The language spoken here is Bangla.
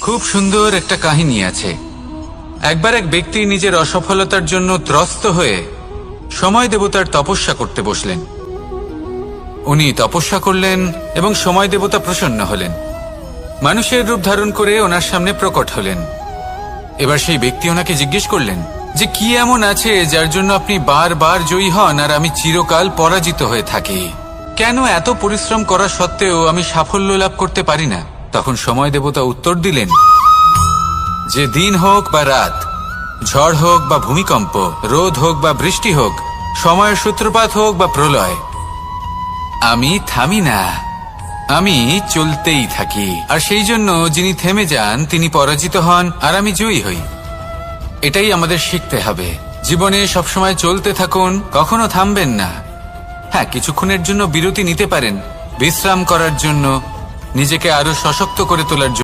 খুব সুন্দর একটা কাহিনী আছে। একবার এক ব্যক্তি নিজের অসফলতার জন্য ত্রস্ত হয়ে সময় দেবতার তপস্যা করতে বসলেন। উনি তপস্যা করলেন এবং সময় দেবতা প্রসন্ন হলেন, মানুষের রূপ ধারণ করে ওনার সামনে প্রকট হলেন। এবার সেই ব্যক্তি ওনাকে জিজ্ঞেস করলেন যে কি এমন আছে যার জন্য আপনি বারবার জয়ী হন আর আমি চিরকাল পরাজিত হয়ে থাকি? কেন এত পরিশ্রম করা সত্ত্বেও আমি সাফল্য লাভ করতে পারি না? তখন সময় দেবতা উত্তর দিলেন যে দিন হোক বা রাত, ঝড় হোক বা ভূমিকম্প, রোদ হোক বা বৃষ্টি হোক, সময়ের সূত্রপাত হোক বা প্রলয়, আমি থামি না, আমি চলতেই থাকি। আর সেই জন্য যিনি থেমে যান তিনি পরাজিত হন আর আমি জয়ী হই। এটাই আমাদের শিখতে হবে। জীবনে সবসময় চলতে থাকুন, কখনো থামবেন না। হ্যাঁ, কিছুক্ষণের জন্য বিরতি নিতে পারেন, বিশ্রাম করার জন্য, নিজেকে আরো সশক্ত করে তোলার জন্য।